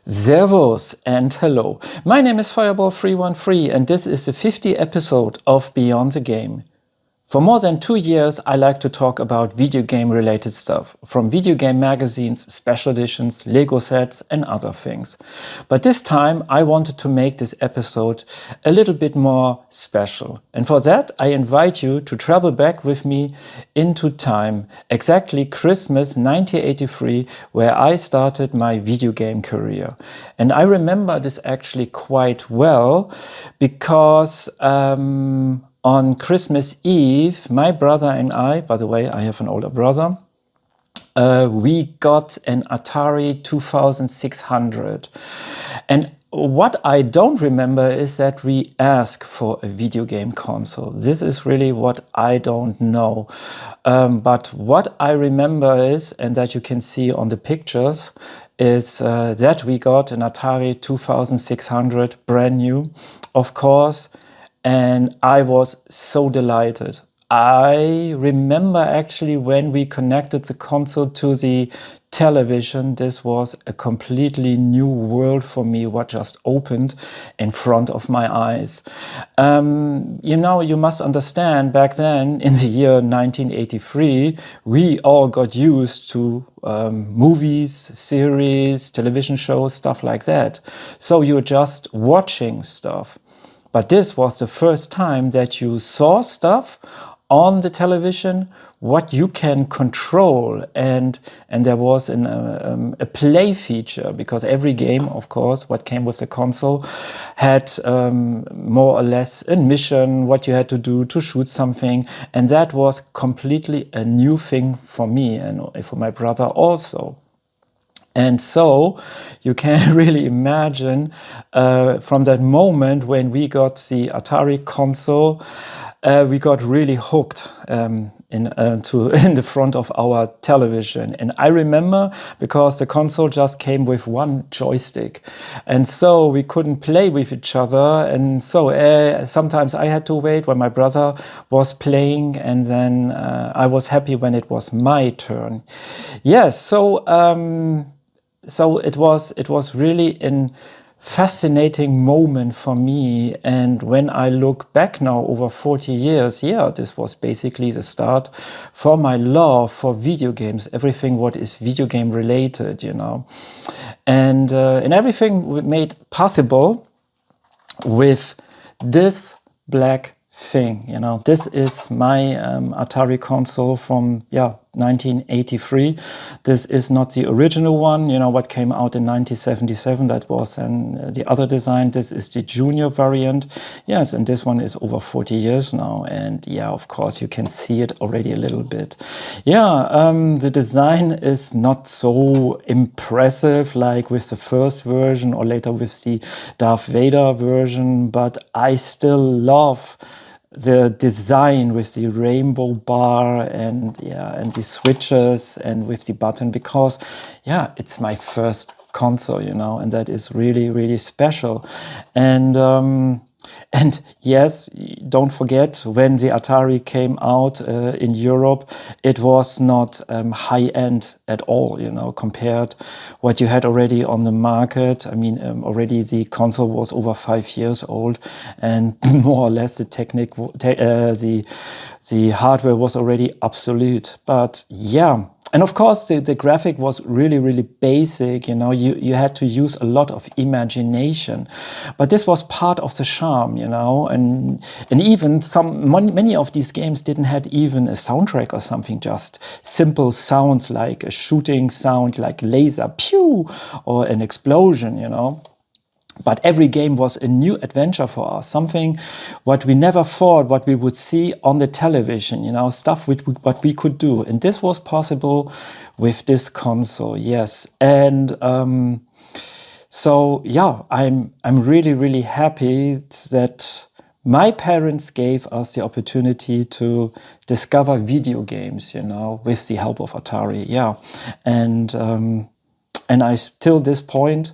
Servus and hello. My name is Fireball313 and this is the 50th episode of Beyond the Game. For more than 2 years, I like to talk about video game related stuff, from video game magazines, special editions, Lego sets and other things. But this time I wanted to make this episode a little bit more special. And for that I invite you to travel back with me into time, exactly Christmas 1983, where I started my video game career. And I remember this actually quite well because on Christmas Eve, my brother and I, by the way, I have an older brother, we got an Atari 2600. And what I don't remember is that we asked for a video game console. This is really what I don't know. But what I remember is, and that you can see on the pictures, is that we got an Atari 2600, brand new, of course. And I was so delighted. I remember actually when we connected the console to the television, this was a completely new world for me, what just opened in front of my eyes. You must understand, back then, in the year 1983, we all got used to movies, series, television shows, stuff like that. So you're just watching stuff. But this was the first time that you saw stuff on the television, what you can control, and there was a play feature, because every game, of course, what came with the console had more or less a mission, what you had to do to shoot something, and that was completely a new thing for me and for my brother also. And so you can really imagine from that moment when we got the Atari console, we got really hooked in the front of our television. And I remember, because the console just came with one joystick, and so we couldn't play with each other. And so sometimes I had to wait when my brother was playing, and then I was happy when it was my turn. Yes, so it was really a fascinating moment for me. And when I look back now over 40 years, yeah, this was basically the start for my love for video games, everything what is video game related, and everything made possible with this black thing. This is my Atari console from 1983. This is not the original one, what came out in 1977. That was the other design. This is the junior variant. Yes, and this one is over 40 years now. And yeah, of course, you can see it already a little bit. The design is not so impressive like with the first version or later with the Darth Vader version, but I still love the design with the rainbow bar and the switches and with the button, because it's my first console, and that is really, really special. And yes, don't forget, when the Atari came out in Europe, it was not high-end at all, compared what you had already on the market. I mean, already the console was over 5 years old, and more or less the hardware was already obsolete. But yeah. And of course, the graphic was really, really basic. You had to use a lot of imagination, but this was part of the charm. And even many of these games didn't have even a soundtrack or something. Just simple sounds like a shooting sound, like laser pew, or an explosion. But every game was a new adventure for us, something what we never thought what we would see on the television, stuff what we could do. And this was possible with this console, yes. And I'm really, really happy that my parents gave us the opportunity to discover video games, with the help of Atari, And I, till this point,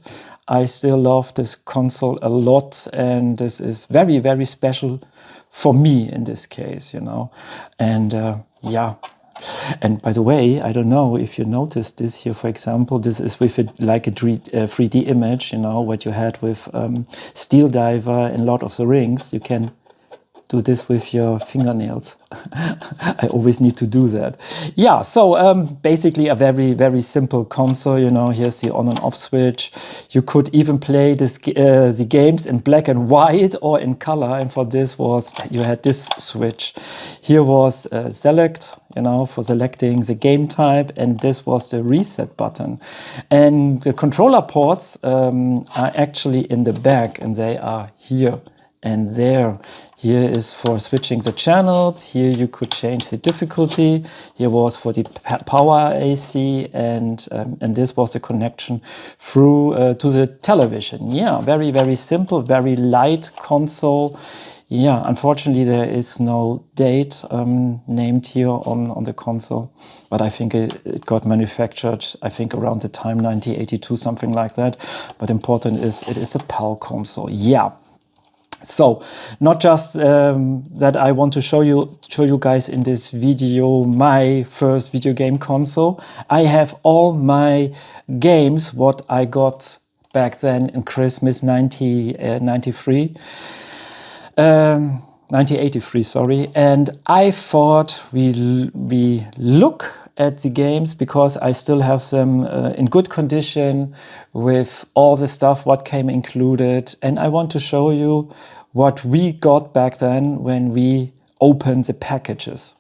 I still love this console a lot, and this is very, very special for me in this case, And And by the way, I don't know if you noticed this here, for example, this is with like a 3D image, you know, what you had with Steel Diver in Lord of the Rings. You can do this with your fingernails. I always need to do that. Yeah, so basically a very, very simple console. You know, here's the on and off switch. You could even play the games in black and white or in color. And for this you had this switch. Here was select, you know, for selecting the game type. And this was the reset button. And the controller ports are actually in the back, and they are here and there. Here is for switching the channels. Here you could change the difficulty. Here was for the power AC, and this was the connection through to the television. Yeah, very, very simple, very light console. Yeah, unfortunately there is no date named here on the console, but I think it got manufactured, I think around the time 1982, something like that. But important is it is a PAL console. Yeah. So, not just that I want to show you guys in this video my first video game console. I have all my games what I got back then in Christmas 1983, sorry. And I thought we look at the games because I still have them in good condition with all the stuff what came included. And I want to show you what we got back then when we opened the packages.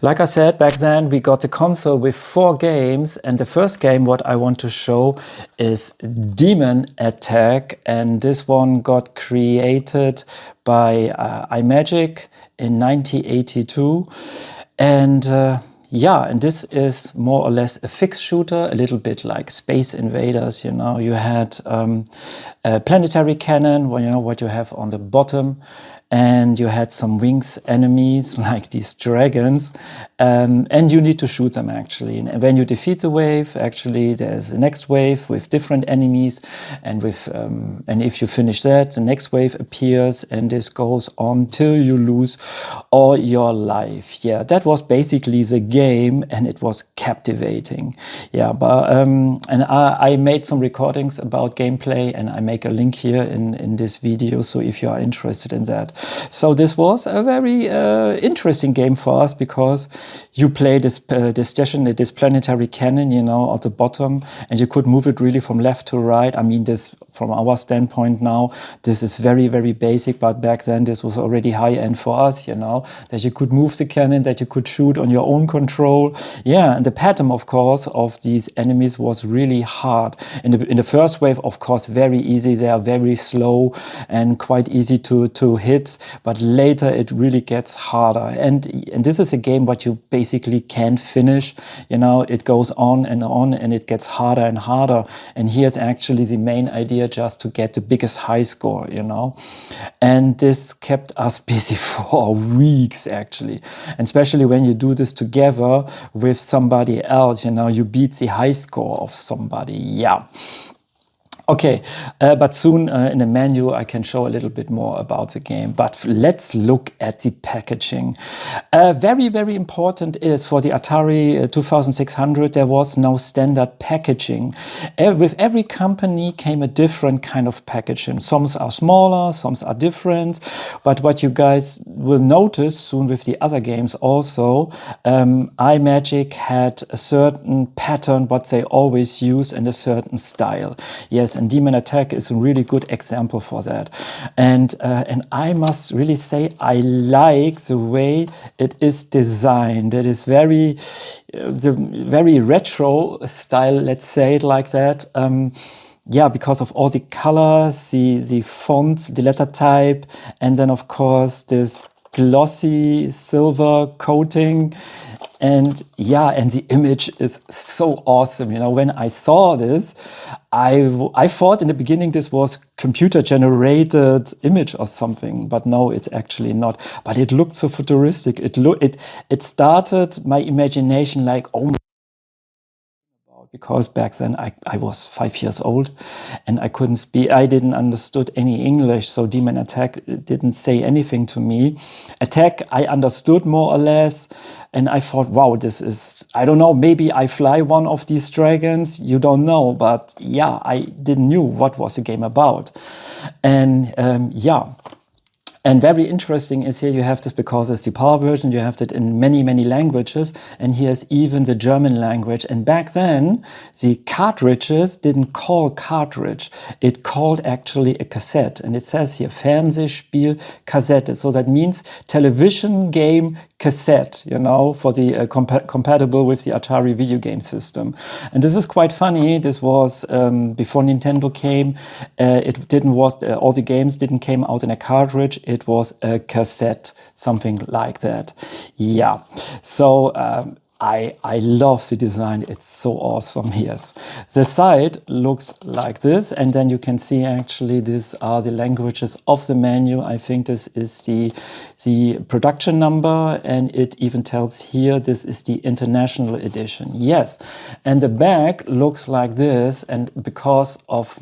Like I said, back then we got the console with 4 games, and the first game what I want to show is Demon Attack, and this one got created by iMagic in 1982. And yeah, and this is more or less a fixed shooter, a little bit like Space Invaders. You know, you had a planetary cannon, well, you know what you have on the bottom, and you had some wings enemies like these dragons, and you need to shoot them actually. And when you defeat the wave, actually there's a next wave with different enemies, and if you finish that, the next wave appears, and this goes on till you lose all your life. Yeah, that was basically the game, and it was captivating. Yeah, but and I made some recordings about gameplay, and I make a link here in this video, so if you are interested in that. So this was a very interesting game for us, because you play this planetary cannon, you know, at the bottom, and you could move it really from left to right. I mean, this from our standpoint now, this is very, very basic, but back then this was already high end for us, you know, that you could move the cannon, that you could shoot on your own control. Yeah, and the pattern, of course, of these enemies was really hard. In the first wave, of course, very easy. They are very slow and quite easy to hit, but later it really gets harder. And this is a game what you basically can't finish. You know, it goes on, and it gets harder and harder. And here's actually the main idea, just to get the biggest high score, you know. And this kept us busy for weeks, actually. And especially when you do this together with somebody else, you know, you beat the high score of somebody. Yeah. Okay, but soon in the menu I can show a little bit more about the game. But let's look at the packaging. Very, very important is for the Atari 2600, there was no standard packaging. With every company came a different kind of packaging. Some are smaller, some are different. But what you guys will notice soon with the other games also, iMagic had a certain pattern what they always use, and a certain style. Yes, and Demon Attack is a really good example for that. And I must really say I like the way it is designed. It is very very retro style, let's say it like that. Yeah, because of all the colors, the font, the letter type, and then of course this glossy silver coating. And yeah, and the image is so awesome. You know, when I saw this, I thought in the beginning this was computer generated image or something, but no, it's actually not. But it looked so futuristic. It started my imagination like, oh, because back then I was 5 years old and I couldn't speak, I didn't understood any English, so Demon Attack didn't say anything to me. Attack, I understood more or less, and I thought, wow, this is, I don't know, maybe I fly one of these dragons, you don't know, but yeah, I didn't knew what was the game about. And yeah. And very interesting is here you have this, because it's the PAL version, you have it in many, many languages. And here's even the German language. And back then, the cartridges didn't call cartridge. It called actually a cassette. And it says here, Fernsehspiel Kassette. So that means television game cassette, you know, for the compatible with the Atari video game system. And this is quite funny. This was before Nintendo came. It didn't was all the games didn't came out in a cartridge. It was a cassette, something like that. Yeah. So I love the design. It's so awesome. Yes. The side looks like this, and then you can see actually these are the languages of the menu. I think this is the production number, and it even tells here this is the international edition. Yes. And the back looks like this, and because of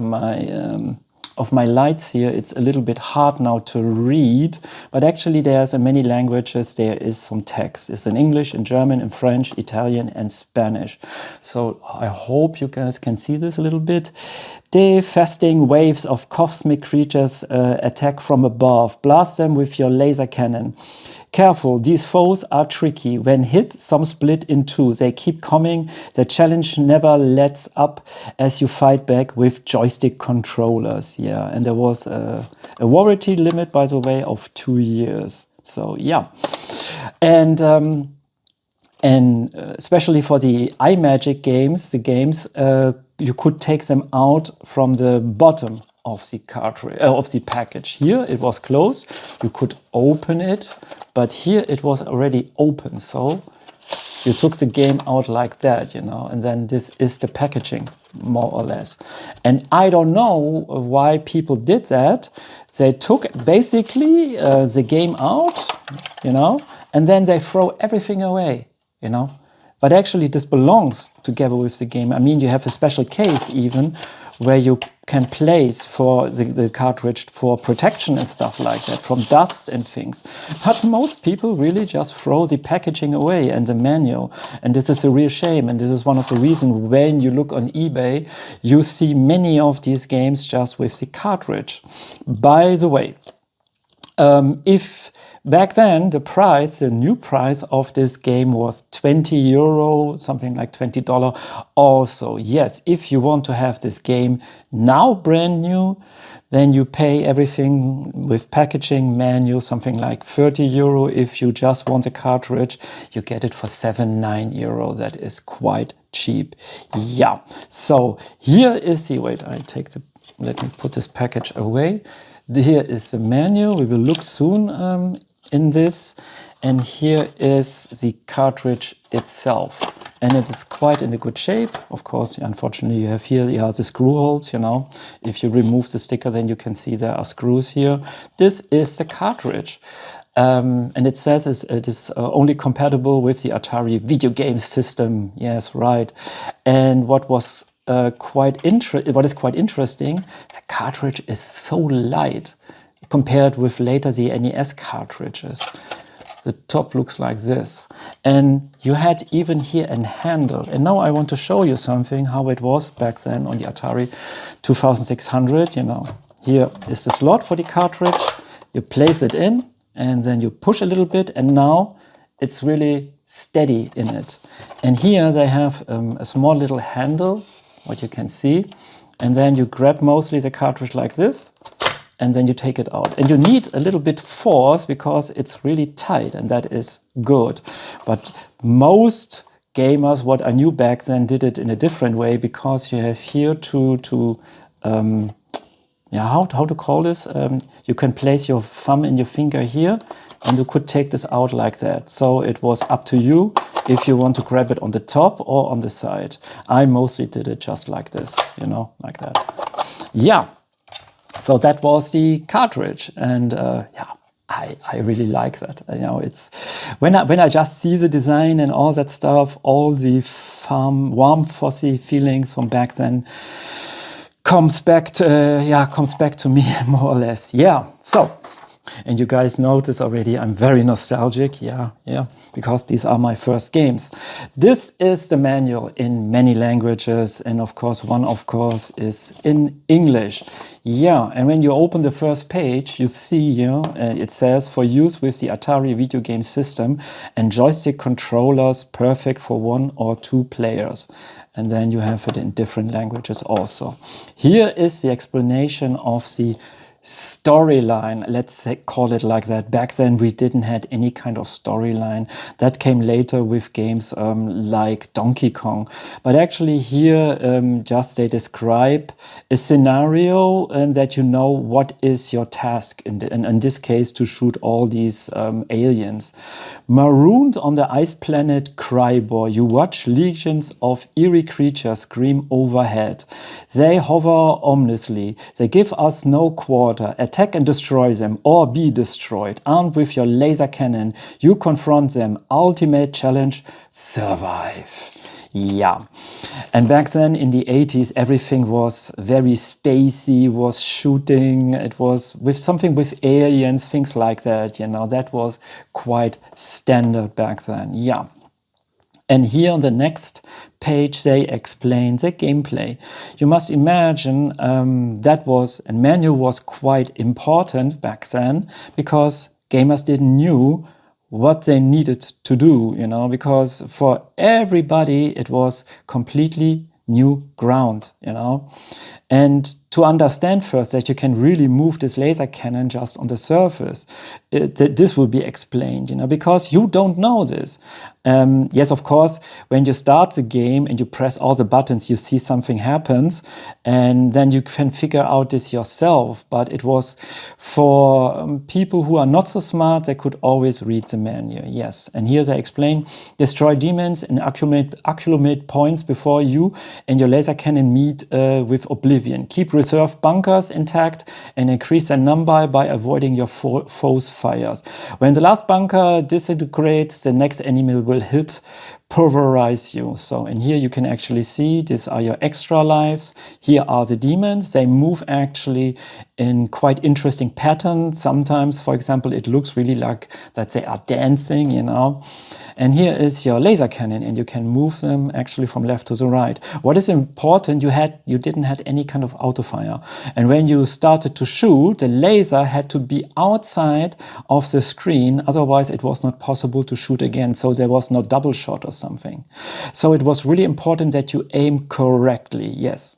my lights here, it's a little bit hard now to read, but actually there's in many languages there is some text. It's in English, in German, in French, Italian, and Spanish. So I hope you guys can see this a little bit. Devastating waves of cosmic creatures attack from above. Blast them with your laser cannon. Careful, these foes are tricky. When hit, some split in two. They keep coming. The challenge never lets up as you fight back with joystick controllers. Yeah, and there was a warranty limit, by the way, of 2 years. So yeah, and especially for the iMagic games, you could take them out from the bottom of the cartridge, of the package. Here it was closed. You could open it, but here it was already open. So you took the game out like that, you know, and then this is the packaging, more or less. And I don't know why people did that. They took basically the game out, you know, and then they throw everything away, you know. But actually this belongs together with the game. I mean, you have a special case even where you can place for the cartridge for protection and stuff like that, from dust and things. But most people really just throw the packaging away and the manual. And this is a real shame. And this is one of the reasons when you look on eBay, you see many of these games just with the cartridge. By the way, if back then the new price of this game was 20 euro, something like $20 also. Yes, if you want to have this game now brand new, then you pay everything with packaging, manual, something like 30 euro. If you just want a cartridge, you get it for 7-9 euro. That is quite cheap. Yeah, so here is the, wait, let me put this package away. Here is the manual. We will look soon in this. And here is the cartridge itself. And it is quite in a good shape. Of course, unfortunately, you have here the screw holes, you know. If you remove the sticker, then you can see there are screws here. This is the cartridge. And it says it is only compatible with the Atari video game system. Yes, right. And what is quite interesting, the cartridge is so light compared with later the NES cartridges. The top looks like this. And you had even here a handle. And now I want to show you something, how it was back then on the Atari 2600, you know. Here is the slot for the cartridge. You place it in, and then you push a little bit, and now it's really steady in it. And here they have a small little handle, what you can see. And then you grab mostly the cartridge like this, and then you take it out. And you need a little bit force because it's really tight, and that is good. But most gamers, what I knew back then, did it in a different way, because you have here how to call this? You can place your thumb and your finger here, and you could take this out like that. So it was up to you if you want to grab it on the top or on the side. I mostly did it just like this, you know, like that. Yeah. So that was the cartridge, and yeah, I really like that. You know, it's when I just see the design and all that stuff, all the warm, fuzzy feelings from back then comes back to me more or less. Yeah, so, and you guys notice already I'm very nostalgic, yeah, because these are my first games. This is the manual in many languages, and of course one is in English. Yeah, and when you open the first page, you see it says for use with the Atari video game system and joystick controllers perfect for 1 or 2 players. And then you have it in different languages also. Here is the explanation of the storyline, let's say, call it like that. Back then we didn't have any kind of storyline. That came later with games like Donkey Kong. But actually here just they describe a scenario that you know what is your task, in this case to shoot all these aliens. Marooned on the ice planet Krybor, you watch legions of eerie creatures scream overhead. They hover ominously. They give us no quarter. Attack and destroy them, or be destroyed. Armed with your laser cannon, you confront them. Ultimate challenge, survive. Yeah, and back then in the 80s, everything was very spacey, was shooting, it was with something with aliens, things like that, that was quite standard back then, yeah. And here on the next page, they explain the gameplay. You must imagine that manual was quite important back then because gamers didn't know what they needed to do, because for everybody it was completely new ground, And to understand first that you can really move this laser cannon just on the surface, this will be explained, because you don't know this. Yes, of course, when you start the game and you press all the buttons, you see something happens, and then you can figure out this yourself. But it was for people who are not so smart, they could always read the manual, yes. And here they explain, destroy demons and accumulate points before you and your laser cannon meet with oblivion. Keep reserve bunkers intact and increase their number by avoiding your foe's fires. When the last bunker disintegrates, the next enemy will hit, pulverize you. So, and here you can actually see these are your extra lives. Here are the demons. They move actually in quite interesting patterns. Sometimes, for example, it looks really like that they are dancing, And here is your laser cannon, and you can move them actually from left to the right. What is important, you didn't have any kind of autofire. And when you started to shoot, the laser had to be outside of the screen, otherwise it was not possible to shoot again. So there was no double shot or something. So it was really important that you aim correctly, yes.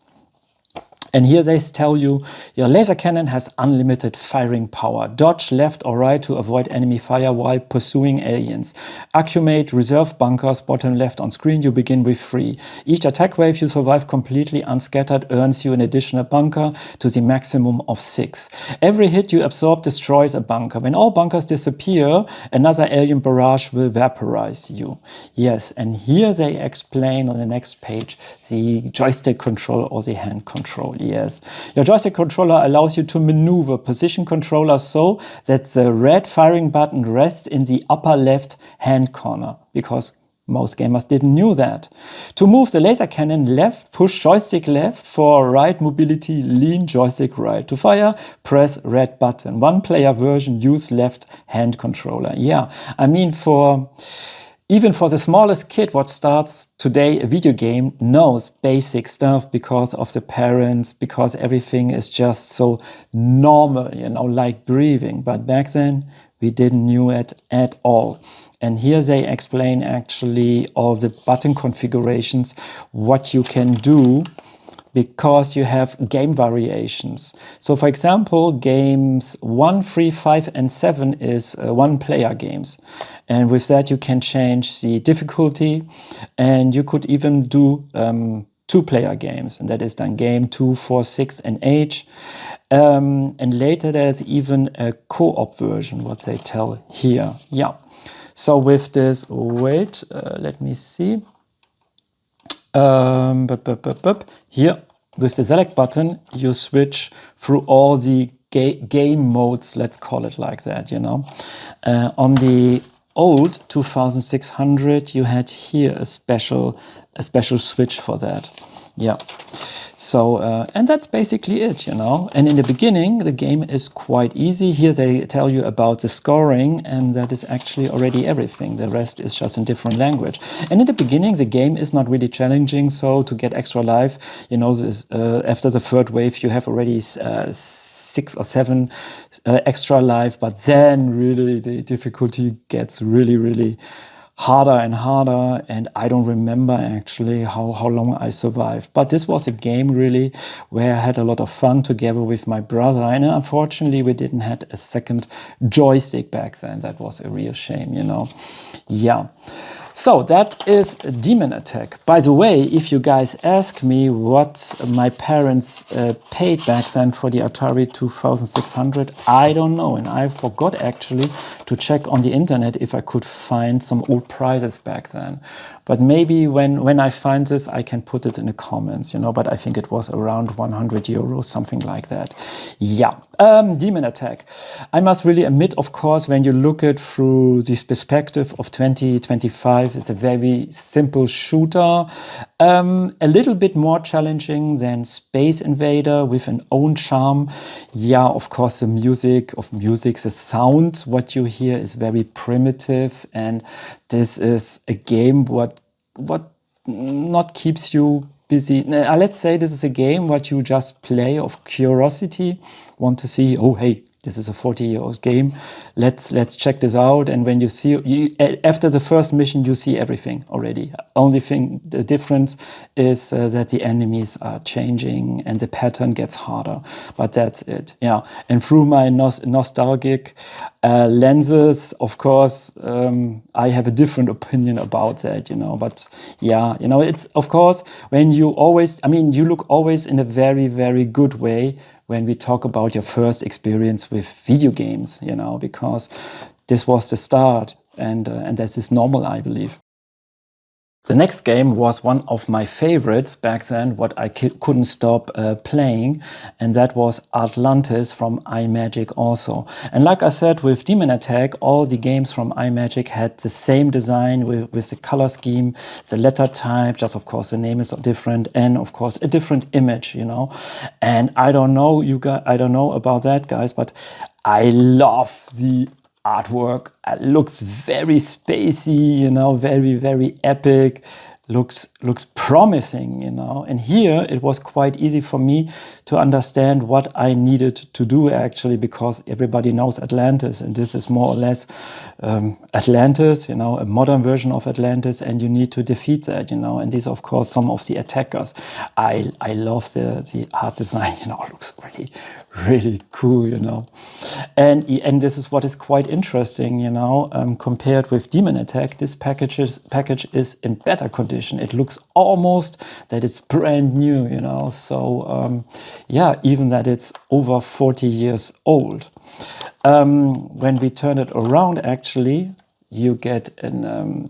And here they tell you, your laser cannon has unlimited firing power. Dodge left or right to avoid enemy fire while pursuing aliens. Accumulate reserve bunkers, bottom left on screen, you begin with 3. Each attack wave you survive completely unscattered earns you an additional bunker to the maximum of 6. Every hit you absorb destroys a bunker. When all bunkers disappear, another alien barrage will vaporize you. Yes, and here they explain on the next page the joystick control or the hand control. Yes, your joystick controller allows you to maneuver position controller so that the red firing button rests in the upper left hand corner, because most gamers didn't know that. To move the laser cannon left, push joystick left. For right mobility, lean joystick right. To fire, press red button. One player version, use left hand controller. Yeah, I mean, even for the smallest kid what starts today a video game knows basic stuff because of the parents, because everything is just so normal, like breathing. But back then we didn't know it at all. And here they explain actually all the button configurations, what you can do, because you have game variations. So for example, games 1, 3, 5 and 7 is one-player games. And with that you can change the difficulty, and you could even do 2-player games, and that is then game 2, 4, 6 and 8. And later there's even a co-op version, what they tell here. Yeah. So with this, let me see. Here, with the select button, you switch through all the game modes, let's call it like that, On the old 2600, you had here a special a special switch for that. Yeah. So, and that's basically it, you know. And in the beginning, the game is quite easy. Here they tell you about the scoring, and that is actually already everything. The rest is just in different language. And in the beginning, the game is not really challenging. So to get extra life, you know, this, after the third wave, you have already 6 or 7 extra life. But then really the difficulty gets really harder and harder, and I don't remember actually how long I survived. But this was a game really where I had a lot of fun together with my brother, and unfortunately we didn't have a second joystick back then. That was a real shame, you know. Yeah. So that is Demon Attack. By the way, if you guys ask me what my parents paid back then for the Atari 2600, I don't know. And I forgot actually to check on the internet if I could find some old prices back then. But maybe when I find this, I can put it in the comments, you know, but I think it was around 100 euros, something like that. Yeah. Demon Attack. I must really admit, of course, when you look at through this perspective of 2025, it's a very simple shooter, a little bit more challenging than Space Invader with an own charm. Yeah, of course, the the sound, what you hear is very primitive, and this is a game what not keeps you busy. Let's say this is a game what you just play of curiosity, want to see, oh hey, this is a 40-year-old game, let's check this out. And when you see, after the first mission, you see everything already. Only thing, the difference is that the enemies are changing and the pattern gets harder, but that's it. Yeah. And through my nostalgic lenses, of course, I have a different opinion about that, you know. But yeah, you know, it's, of course, when you always, I mean, you look always in a very good way when we talk about your first experience with video games, you know, because this was the start, and that is normal, I believe. The next game was one of my favorites back then, what I couldn't stop playing, and that was Atlantis from iMagic also. And like I said, with Demon Attack, all the games from iMagic had the same design with the color scheme, the letter type, just of course the name is different, and of course a different image, you know. And I don't know, I don't know about that, guys, but I love the artwork. It looks very spacey, you know, very epic, looks promising, you know. And here it was quite easy for me to understand what I needed to do actually, because everybody knows Atlantis, and this is more or less Atlantis, you know, a modern version of Atlantis, and you need to defeat that, you know. And these, of course, some of the attackers. I love the art design, you know, it looks really cool, you know. And this is what is quite interesting, you know, compared with Demon Attack, this package is in better condition. It looks almost that it's brand new, you know. So yeah, even that it's over 40 years old. When we turn it around, actually, you get a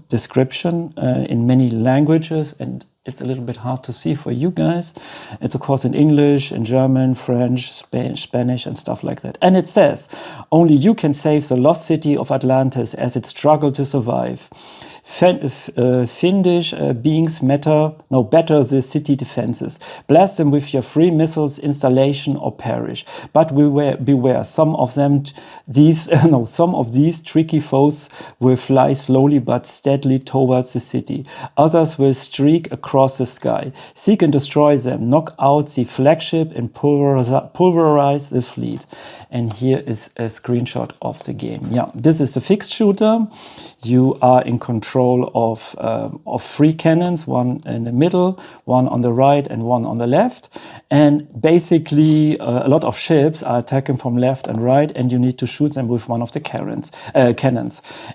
description in many languages, and it's a little bit hard to see for you guys. It's of course in English, in German, French, Spanish, and stuff like that. And it says, only you can save the lost city of Atlantis as it struggled to survive. Fiendish beings better the city defenses. Blast them with your free missiles installation or perish. But beware, some of these tricky foes will fly slowly but steadily towards the city. Others will streak across the sky. Seek and destroy them. Knock out the flagship and pulverize the fleet. And here is a screenshot of the game. Yeah, this is a fixed shooter. You are in control of 3 cannons, one in the middle, one on the right, and one on the left. And basically, a lot of ships are attacking from left and right, and you need to shoot them with one of the cannons.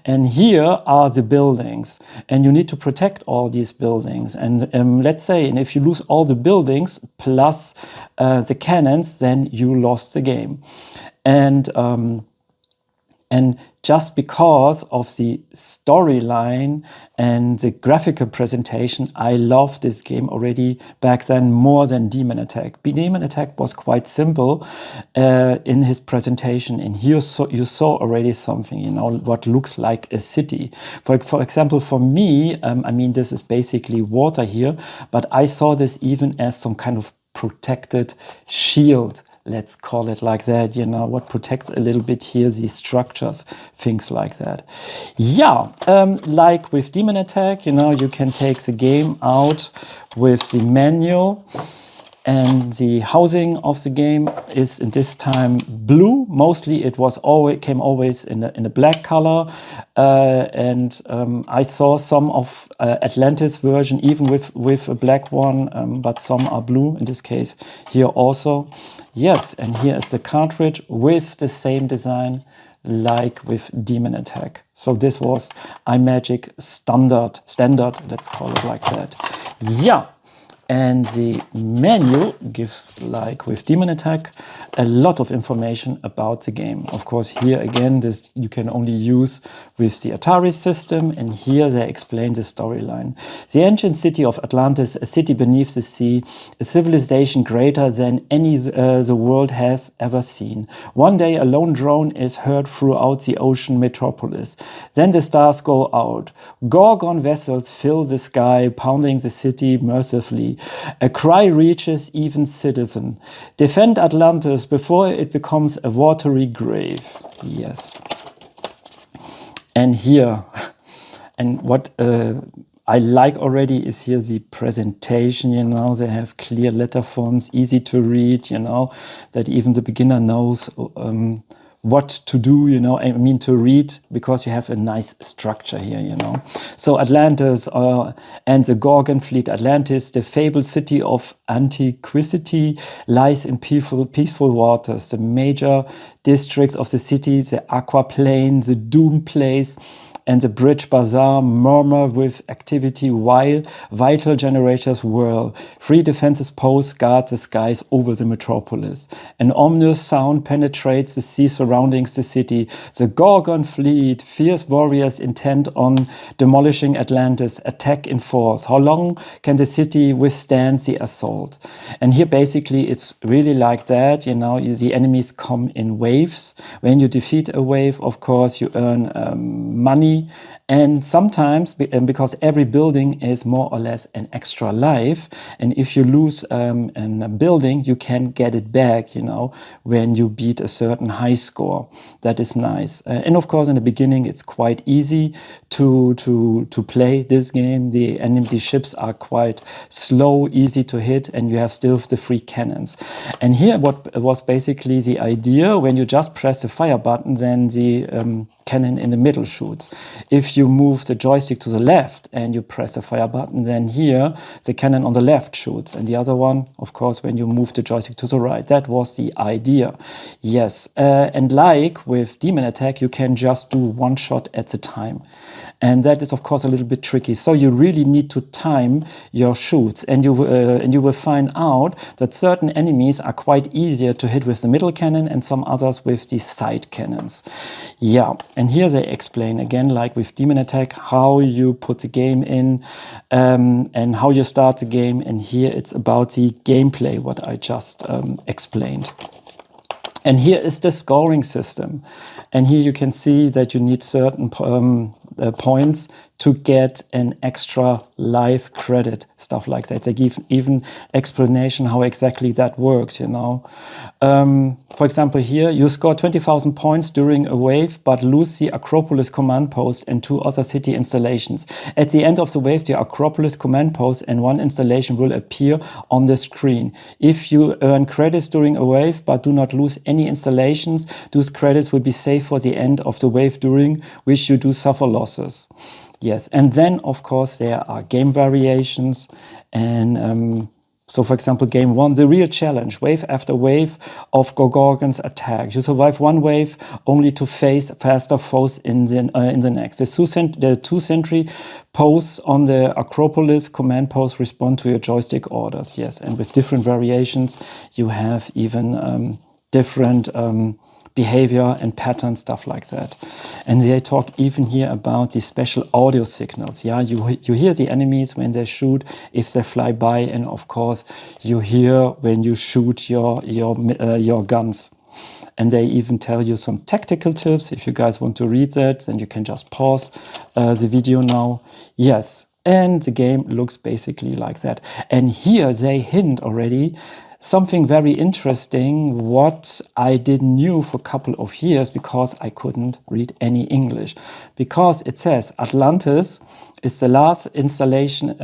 And here are the buildings, and you need to protect all these buildings. And let's say, and if you lose all the buildings plus the cannons, then you lost the game. And And just because of the storyline and the graphical presentation, I loved this game already back then more than Demon Attack. Demon Attack was quite simple in his presentation, and here you saw already something, you know, what looks like a city. For example, for me, I mean, this is basically water here, but I saw this even as some kind of protected shield. Let's call it like that, you know, what protects a little bit here, these structures, things like that. Yeah, like with Demon Attack, you know, you can take the game out with the menu, and the housing of the game is in this time blue. Mostly it was came always in a black color, and I saw some of Atlantis version even with a black one, but some are blue in this case here also. Yes, and here is the cartridge with the same design like with Demon Attack. So this was iMagic standard, let's call it like that. Yeah. And the menu gives, like with Demon Attack, a lot of information about the game. Of course, here again, this you can only use with the Atari system, and here they explain the storyline. The ancient city of Atlantis, a city beneath the sea, a civilization greater than any the world have ever seen. One day, a lone drone is heard throughout the ocean metropolis. Then the stars go out. Gorgon vessels fill the sky, pounding the city mercifully. A cry reaches even citizen. Defend Atlantis before it becomes a watery grave. Yes. And here, and what I like already is here the presentation, you know, they have clear letter fonts, easy to read, you know, that even the beginner knows what to do, you know, I mean to read, because you have a nice structure here, you know. So Atlantis and the Gorgon fleet. Atlantis, the fabled city of antiquity, lies in peaceful waters. The major districts of the city, the Aqua Plain, the Doom Place, and the Bridge Bazaar murmur with activity while vital generators whirl. 3 defenses posts guard the skies over the metropolis. An ominous sound penetrates the sea surrounding the city. The Gorgon fleet, fierce warriors intent on demolishing Atlantis, attack in force. How long can the city withstand the assault? And here basically it's really like that, you know, the enemies come in waves. When you defeat a wave, of course, you earn money. And sometimes, because every building is more or less an extra life, and if you lose a building, you can get it back, you know, when you beat a certain high score. That is nice. And of course, in the beginning, it's quite easy to play this game. The enemy ships are quite slow, easy to hit, and you have still the 3 cannons. And here, what was basically the idea, when you just press the fire button, then the cannon in the middle shoots. If you move the joystick to the left and you press the fire button, then here the cannon on the left shoots, and the other one, of course, when you move the joystick to the right. That was the idea. Yes, and like with Demon Attack, you can just do 1 shot at a time. And that is, of course, a little bit tricky. So you really need to time your shoots, and you will find out that certain enemies are quite easier to hit with the middle cannon and some others with the side cannons. Yeah, and here they explain again, like with Demon Attack, how you put the game in and how you start the game. And here it's about the gameplay, what I just explained. And here is the scoring system. And here you can see that you need certain points to get an extra life credit, stuff like that. They give even explanation how exactly that works, you know. For example, here you score 20,000 points during a wave, but lose the Acropolis command post and 2 other city installations. At the end of the wave, the Acropolis command post and 1 installation will appear on the screen. If you earn credits during a wave, but do not lose any installations, those credits will be saved for the end of the wave, during which you do suffer losses. Yes, and then of course there are game variations, and so for example, game 1, the real challenge, wave after wave of Gorgon's attack. You survive 1 wave only to face faster foes in the next. The 2 sentry posts on the Acropolis command post respond to your joystick orders. Yes, and with different variations, you have even different behavior and pattern, stuff like that. And they talk even here about the special audio signals. Yeah, you hear the enemies when they shoot, if they fly by, and of course you hear when you shoot your guns. And they even tell you some tactical tips. If you guys want to read that, then you can just pause the video now. Yes, and the game looks basically like that. And here they hint already something very interesting, what I didn't knew for a couple of years because I couldn't read any English. Because it says Atlantis is the last installation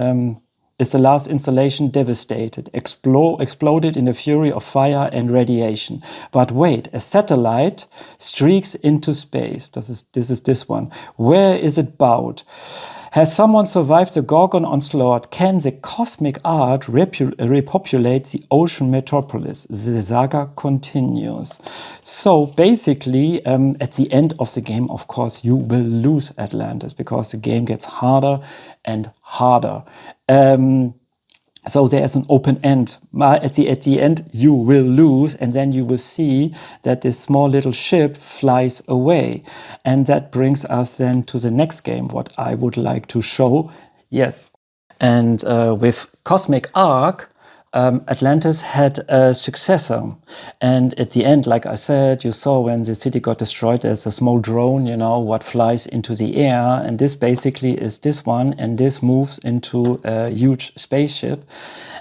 devastated, exploded in a fury of fire and radiation. But wait, a satellite streaks into space. This is this one. Where is it bound? Has someone survived the Gorgon onslaught? Can the cosmic art repopulate the ocean metropolis? The saga continues. So basically, at the end of the game, of course, you will lose Atlantis because the game gets harder and harder. So there's an open end. At the end, you will lose, and then you will see that this small little ship flies away. And that brings us then to the next game, what I would like to show. Yes. And with Cosmic Ark, Atlantis had a successor. And at the end, like I said, you saw when the city got destroyed, there's a small drone, you know, what flies into the air. And this basically is this one. And this moves into a huge spaceship.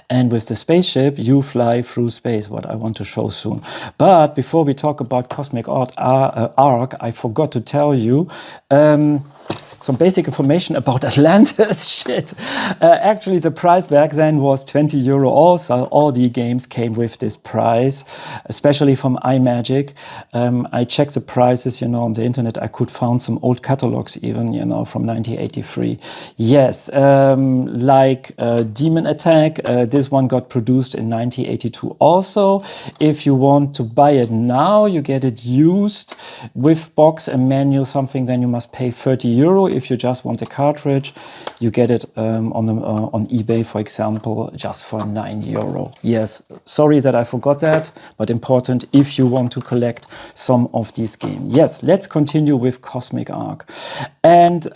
And with the spaceship, you fly through space, what I want to show soon. But before we talk about Cosmic Ark, I forgot to tell you some basic information about Atlantis. Shit. Actually, the price back then was 20 euro also. All the games came with this price, especially from iMagic. I checked the prices, you know, on the internet. I could find some old catalogs even, you know, from 1983. Yes, like Demon Attack. This one got produced in 1982 also. If you want to buy it now, you get it used with box and manual something, then you must pay 30 euro. If you just want the cartridge, you get it on eBay, for example, just for 9 euro. Yes, sorry that I forgot that, but important if you want to collect some of these games. Yes, let's continue with Cosmic Ark. And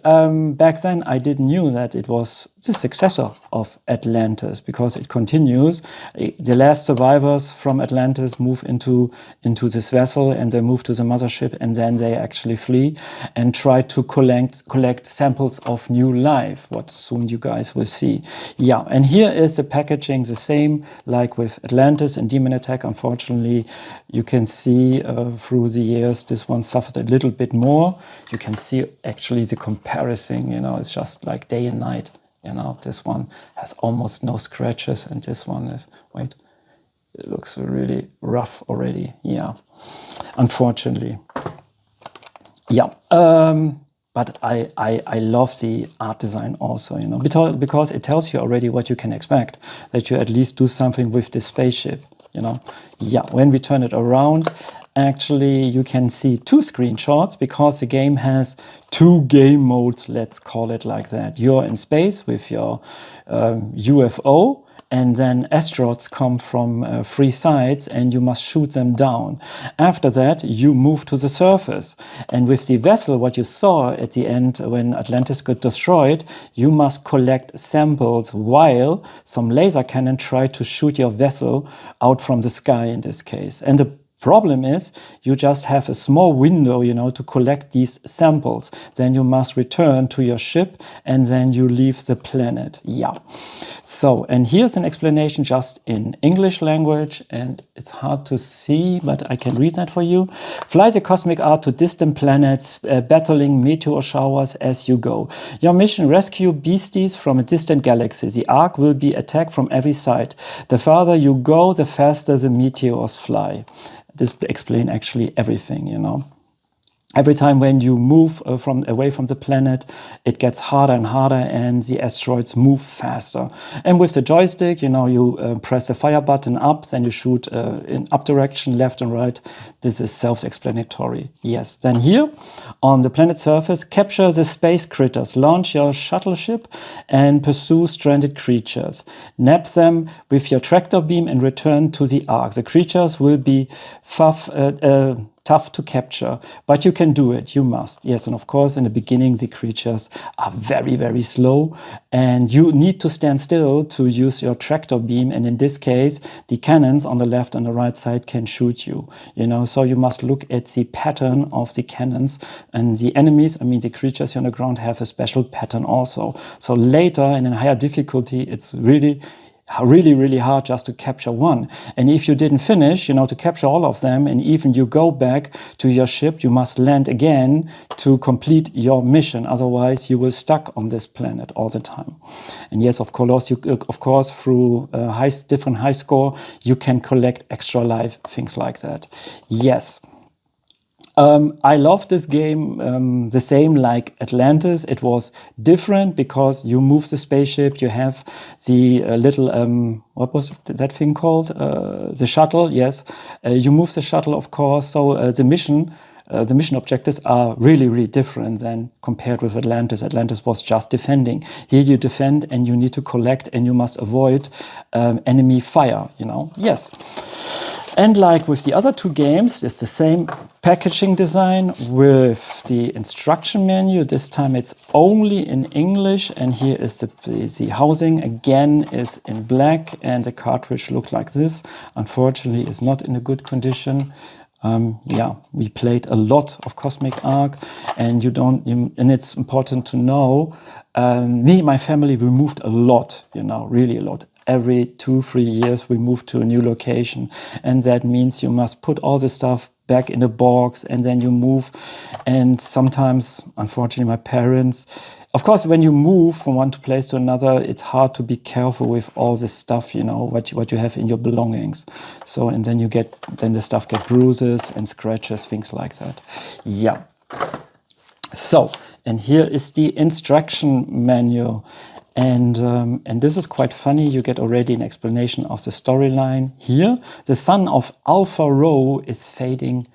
back then I didn't knew that it was the successor of Atlantis, because it continues. The last survivors from Atlantis move into this vessel, and they move to the mothership, and then they actually flee and try to collect samples of new life, what soon you guys will see. Yeah, and here is the packaging, the same like with Atlantis and Demon Attack. Unfortunately, you can see through the years this one suffered a little bit more. You can see actually the comparison, you know, it's just like day and night. You know, this one has almost no scratches, and this one is, wait, it looks really rough already. Yeah, unfortunately. Yeah, but I love the art design also, you know, because it tells you already what you can expect, that you at least do something with this spaceship, you know. Yeah, when we turn it around, actually you can see two screenshots, because the game has two game modes, let's call it like that. You're in space with your UFO, and then asteroids come from 3 sides, and you must shoot them down. After that, you move to the surface. And with the vessel, what you saw at the end when Atlantis got destroyed, you must collect samples while some laser cannon try to shoot your vessel out from the sky in this case. And the problem is you just have a small window, you know, to collect these samples. Then you must return to your ship, and then you leave the planet. Yeah. So, and here's an explanation just in English language, and it's hard to see, but I can read that for you. Fly the Cosmic Ark to distant planets, battling meteor showers as you go. Your mission: rescue beasties from a distant galaxy. The Ark will be attacked from every side. The farther you go, the faster the meteors fly. This explains actually everything, you know. Every time when you move away from the planet, it gets harder and harder, and the asteroids move faster. And with the joystick, you know, you press the fire button up, then you shoot in up direction, left and right. This is self-explanatory. Yes. Then here on the planet surface, capture the space critters, launch your shuttle ship, and pursue stranded creatures. Nab them with your tractor beam and return to the Ark. The creatures will be tough to capture, but you can do it. You must. Yes, and of course, in the beginning, the creatures are very, very slow, and you need to stand still to use your tractor beam. And in this case, the cannons on the left and the right side can shoot you. So you must look at the pattern of the cannons, and the enemies, I mean the creatures here on the ground, have a special pattern also. So later, in a higher difficulty, it's really hard just to capture one. And if you didn't finish, to capture all of them, and even you go back to your ship, you must land again to complete your mission. Otherwise, you will stuck on this planet all the time. And yes, of course, through different high score, you can collect extra life, things like that. Yes. I love this game the same like Atlantis. It was different because you move the spaceship, you have the little, what was that thing called? The shuttle, yes. You move the shuttle, of course. So the mission objectives are really, really different than compared with Atlantis. Atlantis was just defending. Here you defend and you need to collect and you must avoid enemy fire, Yes. And like with the other two games, it's the same packaging design with the instruction menu. This time it's only in English, and here is the housing again is in black, and the cartridge looked like this. Unfortunately, it's not in a good condition. We played a lot of Cosmic Ark, and and it's important to know. Me and my family, we moved a lot, really a lot. Every 2-3 years we move to a new location, and that means you must put all the stuff back in a box and then you move. And sometimes, unfortunately, my parents, of course, when you move from one place to another, it's hard to be careful with all this stuff, what you have in your belongings. So, and then the stuff get bruises and scratches, things like that. Yeah. So, and here is the instruction manual. And this is quite funny. You get already an explanation of the storyline here. The sun of Alpha Rho is fading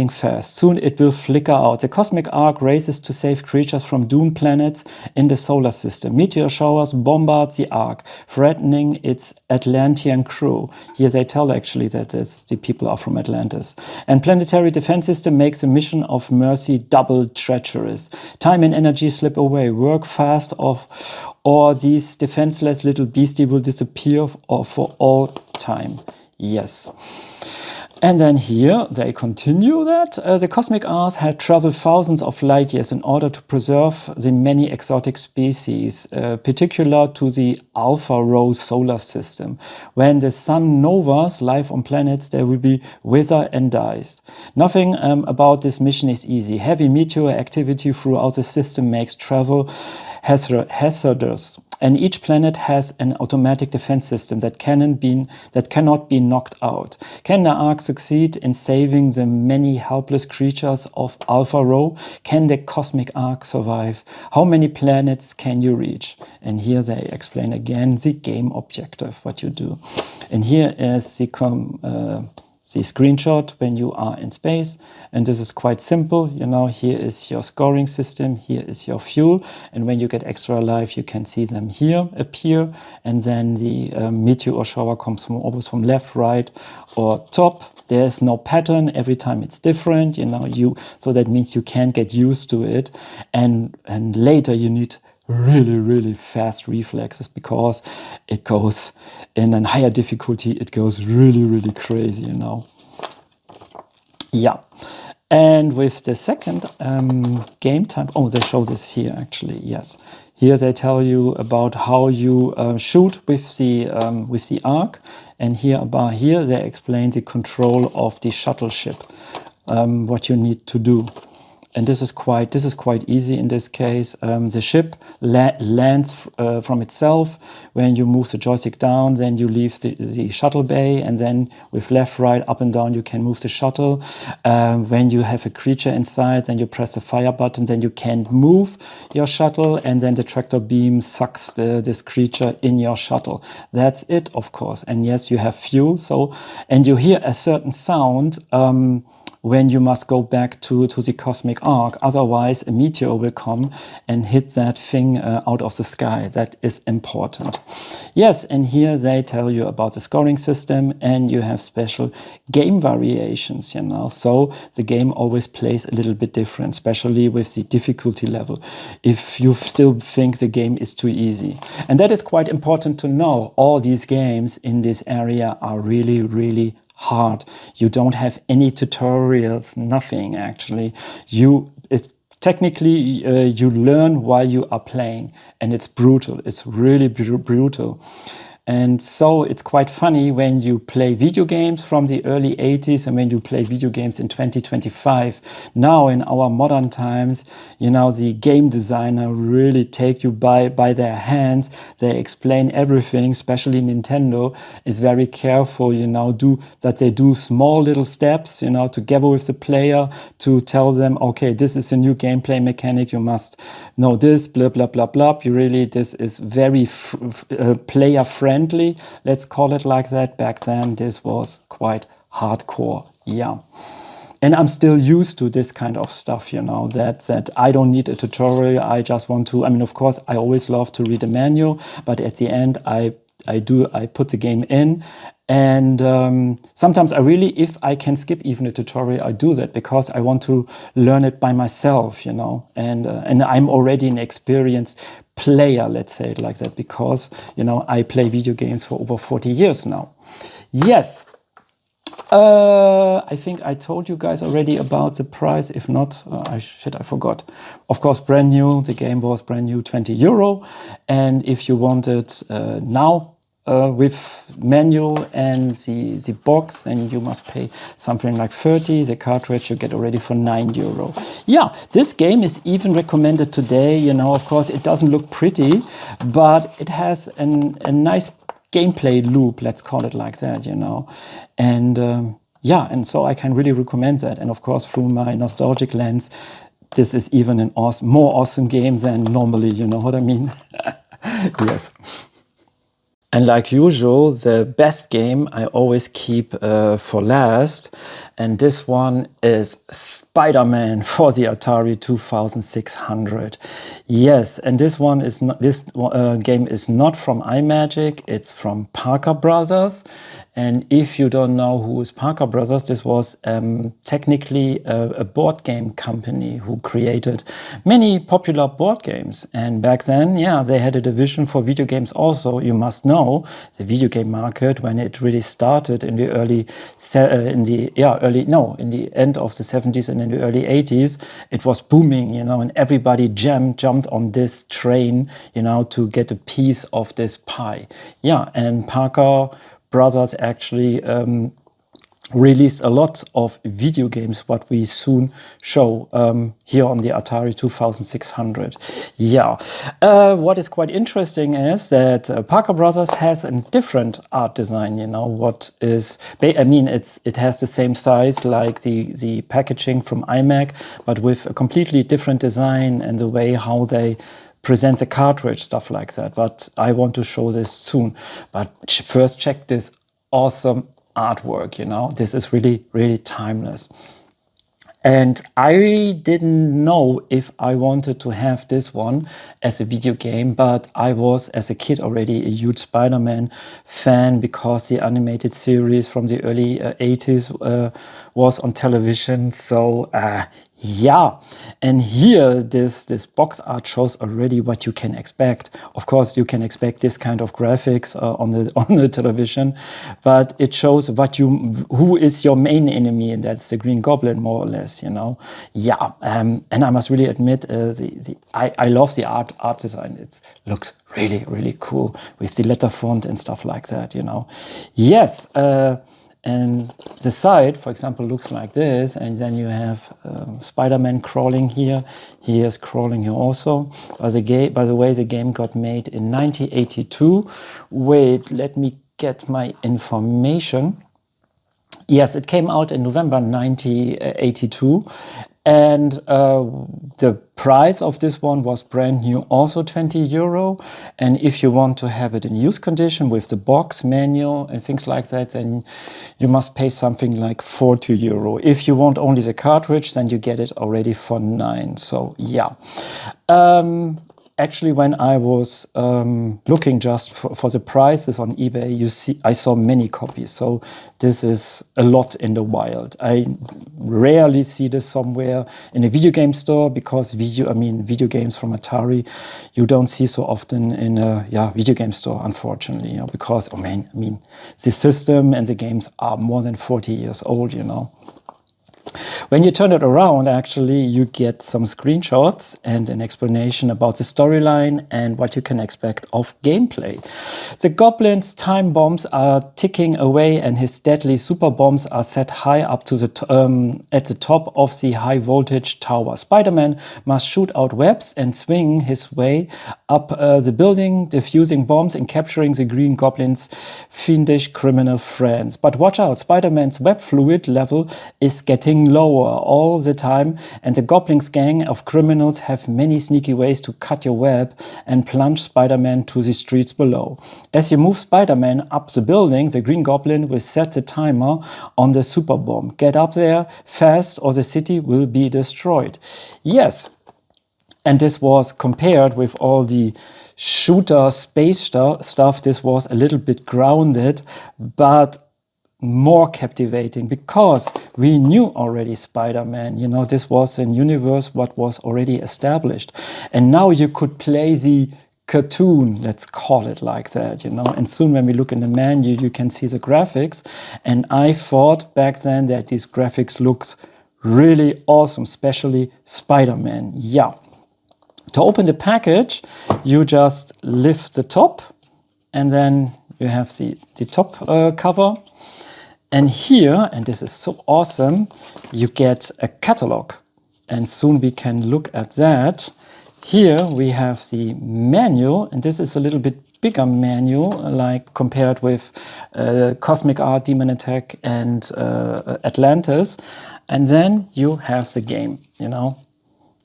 fast. Soon it will flicker out. The Cosmic Ark races to save creatures from doomed planets in the solar system. Meteor showers bombard the Ark, threatening its Atlantean crew. Here they tell actually that the people are from Atlantis. And planetary defense system makes the mission of mercy double treacherous. Time and energy slip away. Work fast or these defenseless little beastie will disappear for all time. Yes. And then here they continue that the Cosmic Ark had traveled thousands of light years in order to preserve the many exotic species, particular to the Alpha Rho solar system. When the sun novas life on planets, there will be wither and dies. Nothing about this mission is easy. Heavy meteor activity throughout the system makes travel hazardous. And each planet has an automatic defense system that cannot be knocked out. Can the Ark succeed in saving the many helpless creatures of Alpha Rho? Can the Cosmic Ark survive? How many planets can you reach? And here they explain again the game objective, what you do. And here is the screenshot when you are in space, and this is quite simple. Here is your scoring system, here is your fuel, and when you get extra life, you can see them here appear, and then the meteor shower comes always from left, right, or top. There's no pattern. Every time it's different. So that means you can get used to it, and later you need really, really fast reflexes because it goes in a higher difficulty. It goes really, really crazy, Yeah. And with the second game type, they show this here actually. Yes. Here they tell you about how you shoot with the Ark, and here they explain the control of the shuttle ship, what you need to do. And this is quite easy in this case. The ship lands from itself. When you move the joystick down, then you leave the shuttle bay, and then with left, right, up and down, you can move the shuttle. When you have a creature inside, then you press the fire button, then you can move your shuttle, and then the tractor beam sucks this creature in your shuttle. That's it, of course. And yes, you have fuel. And you hear a certain sound when you must go back to the cosmic arc. Otherwise, a meteor will come and hit that thing out of the sky. That is important. Yes, and here they tell you about the scoring system, and you have special game variations, you know. So the game always plays a little bit different, especially with the difficulty level, if you still think the game is too easy. And that is quite important to know. All these games in this area are really, really hard. You don't have any tutorials, nothing actually. Technically, you learn while you are playing, and it's brutal. It's really brutal. And so it's quite funny when you play video games from the early 80s and when you play video games in 2025. Now in our modern times, you know, the game designer really take you by their hands. They explain everything, especially Nintendo is very careful, you know, they do small little steps, you know, together with the player to tell them, okay, this is a new gameplay mechanic. You must know this, blah, blah, blah, blah. This is very player friendly. Let's call it like that. Back then, this was quite hardcore. Yeah. And I'm still used to this kind of stuff, you know, that I don't need a tutorial. I just want to, I mean, of course, I always love to read a manual, but at the end, I put the game in. And sometimes if I can skip even a tutorial, I do that because I want to learn it by myself, you know, and I'm already an experienced player, let's say it like that, because, you know, I play video games for over 40 years now. Yes. I think I told you guys already about the price. If not, I forgot. Of course, brand new. The game was brand new, €20. And if you want it now, with manual and the box, then you must pay something like 30. The cartridge you get already for €9. Yeah, this game is even recommended today. You know, of course, it doesn't look pretty, but it has a nice gameplay loop, let's call it like that, you know. And yeah, and so I can really recommend that. And of course, through my nostalgic lens, this is even an more awesome game than normally, you know what I mean? Yes. And like usual, the best game I always keep for last. And this one is Spider-Man for the Atari 2600. Yes, and this game is not from iMagic, it's from Parker Brothers. And if you don't know who is Parker Brothers, this was technically a board game company who created many popular board games. And back then, yeah, they had a division for video games also. You must know the video game market, when it really started in the in the end of the 70s and in the early 80s, it was booming, you know, and everybody jumped on this train, you know, to get a piece of this pie. Yeah, and Parker Brothers actually released a lot of video games, what we soon show here on the Atari 2600. Yeah, what is quite interesting is that Parker Brothers has a different art design, you know, it has the same size like the packaging from iMac, but with a completely different design and the way how they present the cartridge, stuff like that. But I want to show this soon. But first, check this awesome artwork, you know. This is really, really timeless. And I didn't know if I wanted to have this one as a video game, but I was, as a kid already, a huge Spider-Man fan because the animated series from the early 80s was on television. So yeah, and here this box art shows already what you can expect. Of course, you can expect this kind of graphics on the television, but it shows who is your main enemy, and that's the Green Goblin, more or less, you know. Yeah, and I must really admit, I love the art design. It looks really, really cool with the letter font and stuff like that, you know. Yes. And the side, for example, looks like this, and then you have Spider-Man crawling here. He is crawling here also. By the way, the game got made in 1982. Wait, let me get my information. Yes, it came out in November 1982. And the price of this one was brand new, also 20 euro. And if you want to have it in use condition with the box, manual and things like that, then you must pay something like 40 euro. If you want only the cartridge, then you get it already for 9. So yeah. Actually, when I was looking just for the prices on eBay, I saw many copies. So this is a lot in the wild. I rarely see this somewhere in a video game store because video games from Atari, you don't see so often in a video game store, unfortunately. Because the system and the games are more than 40 years old. When you turn it around, actually, you get some screenshots and an explanation about the storyline and what you can expect of gameplay. The goblin's time bombs are ticking away and his deadly super bombs are set high up to at the top of the high voltage tower. Spider-Man must shoot out webs and swing his way up the building, defusing bombs and capturing the Green Goblin's fiendish criminal friends. But watch out, Spider-Man's web fluid level is getting lower all the time, and the Goblin's gang of criminals have many sneaky ways to cut your web and plunge Spider-Man to the streets below. As you move Spider-Man up the building, the Green Goblin will set the timer on the super bomb. Get up there fast or the city will be destroyed. Yes, and this was compared with all the shooter space stuff. This was a little bit grounded, but more captivating because we knew already Spider-Man. This was a universe what was already established. And now you could play the cartoon, let's call it like that, And soon when we look in the menu, you can see the graphics. And I thought back then that these graphics looks really awesome, especially Spider-Man. Yeah. To open the package, you just lift the top and then you have the top cover. And here, and this is so awesome, you get a catalog. And soon we can look at that. Here we have the manual, and this is a little bit bigger manual, like compared with Cosmic Art, Demon Attack, and Atlantis. And then you have the game,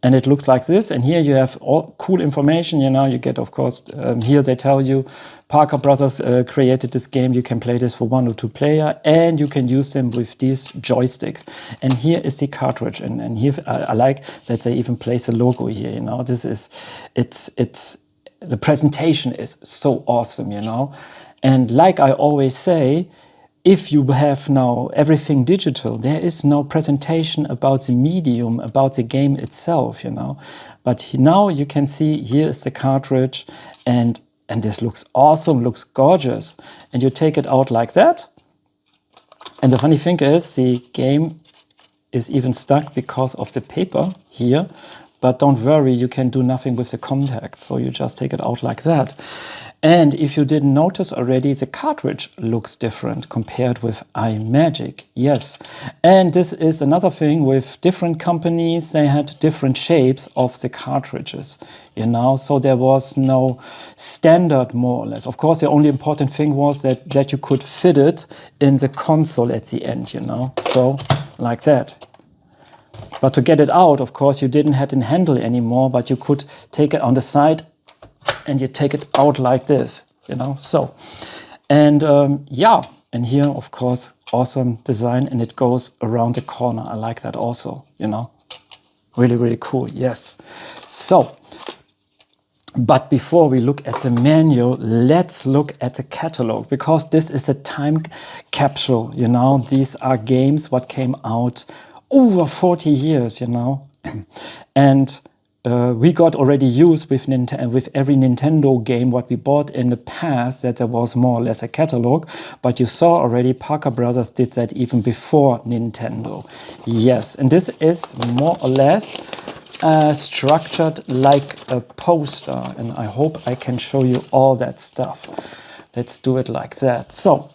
And it looks like this. And here you have all cool information. You get, of course, here they tell you Parker Brothers created this game. You can play this for 1 or 2 player, and you can use them with these joysticks. And here is the cartridge. And here I like that they even place a logo here. This is, the presentation is so awesome. And like I always say, if you have now everything digital, there is no presentation about the medium, about the game itself, But now you can see here is the cartridge, and this looks awesome, looks gorgeous. And you take it out like that. And the funny thing is, the game is even stuck because of the paper here. But don't worry, you can do nothing with the contact. So you just take it out like that. And if you didn't notice already, the cartridge looks different compared with iMagic. Yes. And this is another thing with different companies. They had different shapes of the cartridges, So there was no standard, more or less. Of course, the only important thing was that you could fit it in the console at the end, So like that. But to get it out, of course, you didn't have a handle anymore, but you could take it on the side and you take it out like this, So, and and here, of course, awesome design, and it goes around the corner. I like that also, Really, really cool, yes. So, but before we look at the manual, let's look at the catalog, because this is a time capsule, These are games what came out over 40 years, And we got already used with every Nintendo game what we bought in the past, that there was more or less a catalog. But you saw already Parker Brothers did that even before Nintendo. Yes, and this is more or less structured like a poster. And I hope I can show you all that stuff. Let's do it like that. So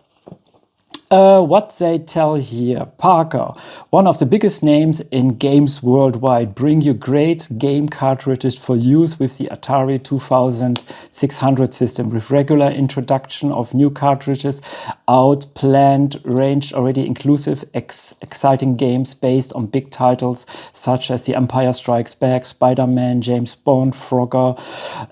What they tell here, Parker, one of the biggest names in games worldwide, bring you great game cartridges for use with the Atari 2600 system, with regular introduction of new cartridges out, planned, range already inclusive, exciting games based on big titles such as The Empire Strikes Back, Spider-Man, James Bond, Frogger,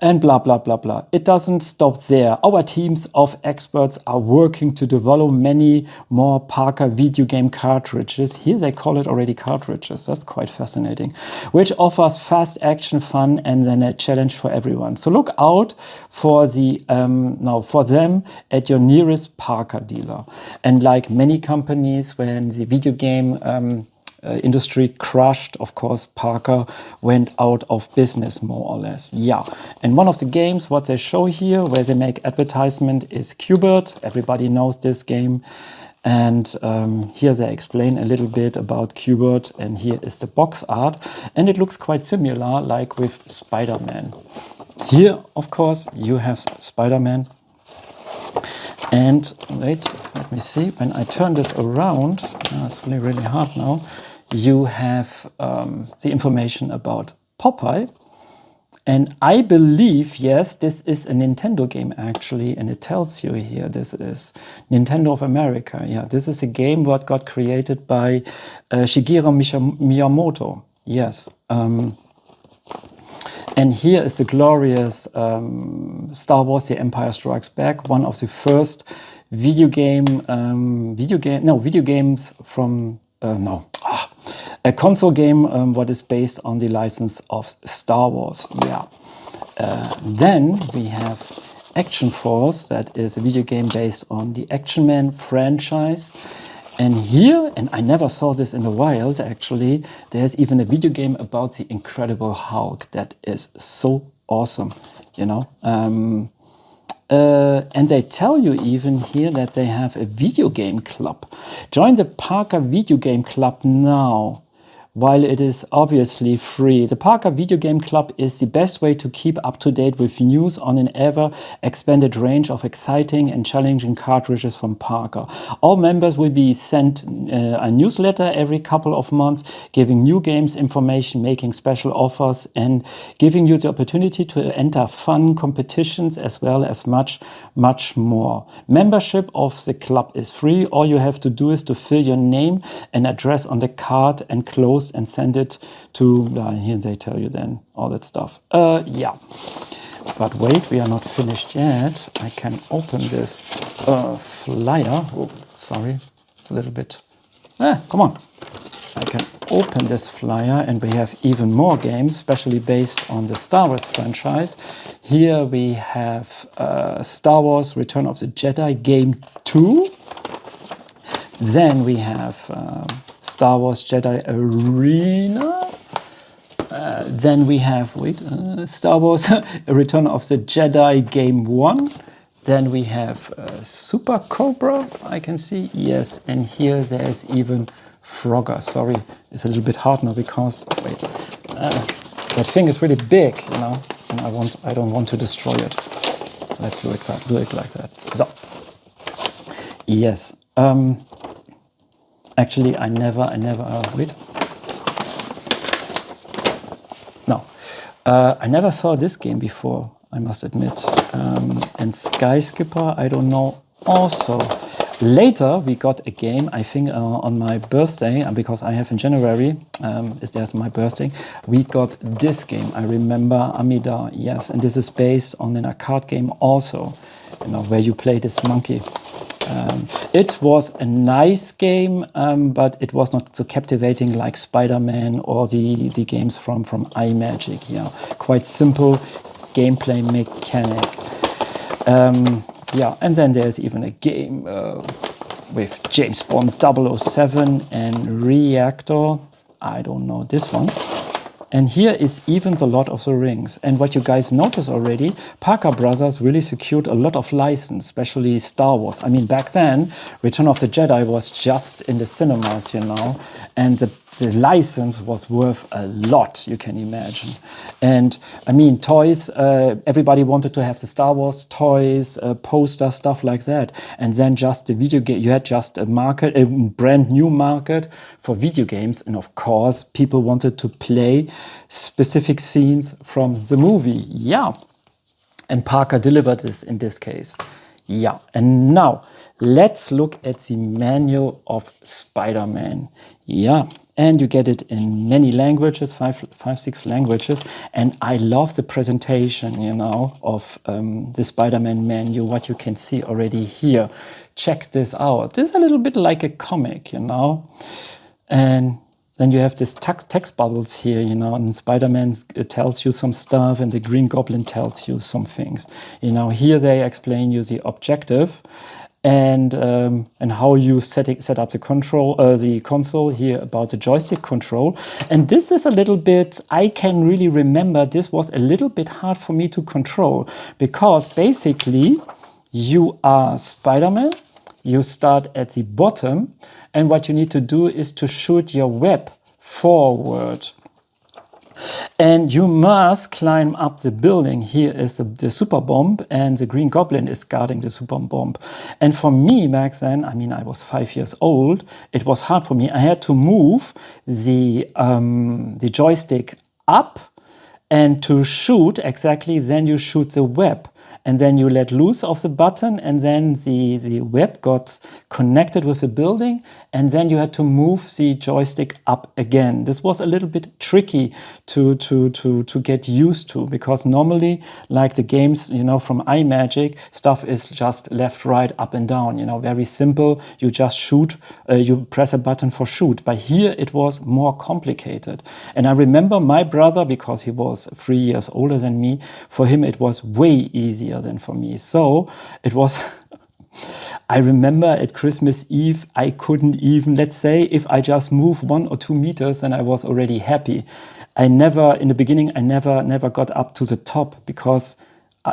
and blah, blah, blah, blah. It doesn't stop there. Our teams of experts are working to develop many more Parker video game cartridges. Here they call it already cartridges. That's quite fascinating. Which offers fast action fun and then a challenge for everyone. So look out for for them at your nearest Parker dealer. And like many companies, when the video game industry crashed, of course, Parker went out of business, more or less. Yeah. And one of the games, what they show here, where they make advertisement, is Q*bert. Everybody knows this game. And here they explain a little bit about Q*bert. And here is the box art. And it looks quite similar, like with Spider-Man. Here, of course, you have Spider-Man. And wait, let me see. When I turn this around, it's really, really hard now. You have the information about Popeye. And I believe, yes, this is a Nintendo game actually. And it tells you here, this is Nintendo of America. Yeah, this is a game what got created by Shigeru Miyamoto. Yes. And here is the glorious Star Wars: The Empire Strikes Back, one of the first video games from a console game what is based on the license of Star Wars. Yeah. Then we have Action Force, that is a video game based on the Action Man franchise. And here, and I never saw this in the wild actually, there's even a video game about the Incredible Hulk that is so awesome, you know. And they tell you even here that they have a video game club. Join the Parker Video Game Club now. While it is obviously free, the Parker Video Game Club is the best way to keep up to date with news on an ever-expanded range of exciting and challenging cartridges from Parker. All members will be sent a newsletter every couple of months, giving new games information, making special offers, and giving you the opportunity to enter fun competitions as well as much, much more. Membership of the club is free. All you have to do is to fill your name and address on the card and close and send it to, here they tell you then all that stuff. Yeah. But wait, we are not finished yet. I can open this flyer. Oh, sorry, it's a little bit, come on. I can open this flyer and we have even more games, especially based on the Star Wars franchise. Here we have Star Wars Return of the Jedi Game 2. Then we have Star Wars Jedi Arena. Then we have, Star Wars Return of the Jedi Game 1. Then we have Super Cobra, I can see. Yes, and here there's even Frogger. Sorry, it's a little bit hard now because, that thing is really big, you know, and I don't want to destroy it. Let's do it like that. So, yes. Actually, I never, I never saw this game before, I must admit. And Sky Skipper, I don't know also. Later, we got a game, I think on my birthday, because I have in January, there's my birthday, we got this game. I remember Amida, yes, and this is based on an arcade game also, you know, where you play this monkey. It was a nice game, but it was not so captivating like Spider-Man or the games from iMagic. Yeah, quite simple gameplay mechanic. Yeah, and then there's even a game with James Bond 007 and Reactor. I don't know this one. And here is even the Lord of the Rings. And what you guys notice already, Parker Brothers really secured a lot of license, especially Star Wars. I mean, back then, Return of the Jedi was just in the cinemas, you know. And the license was worth a lot, you can imagine. And I mean, toys, everybody wanted to have the Star Wars toys, poster, stuff like that. And then just the video game, you had just a market, a brand new market for video games. And of course, people wanted to play specific scenes from the movie. Yeah. And Parker delivered this in this case. Yeah. And now let's look at the manual of Spider-Man. Yeah. And you get it in many languages, five, 6 languages. And I love the presentation, you know, of the Spider-Man manual, what you can see already here. Check this out. This is a little bit like a comic, you know. And then you have this text bubbles here, you know, and Spider-Man tells you some stuff and the Green Goblin tells you some things. You know, here they explain you the objective and how you set up the console here about the joystick control. And this is a little bit, I can really remember this was a little bit hard for me to control because basically you are Spider-Man, you start at the bottom, and what you need to do is to shoot your web forward. And you must climb up the building. Here is the super bomb, and the Green Goblin is guarding the super bomb. And for me back then, I mean, I was 5 years old, it was hard for me. I had to move the joystick up, and to shoot exactly, then you shoot the web. And then you let loose of the button, and then the web got connected with the building, and then you had to move the joystick up again. This was a little bit tricky to get used to, because normally, like the games, you know, from iMagic, stuff is just left, right, up and down, you know, very simple. You just shoot, you press a button for shoot. But here it was more complicated. And I remember my brother, because he was 3 years older than me, for him it was way easier than for me. So it was, I remember at Christmas Eve, I couldn't even, let's say, if I just move 1 or 2 meters, then I was already happy. In the beginning, I never got up to the top because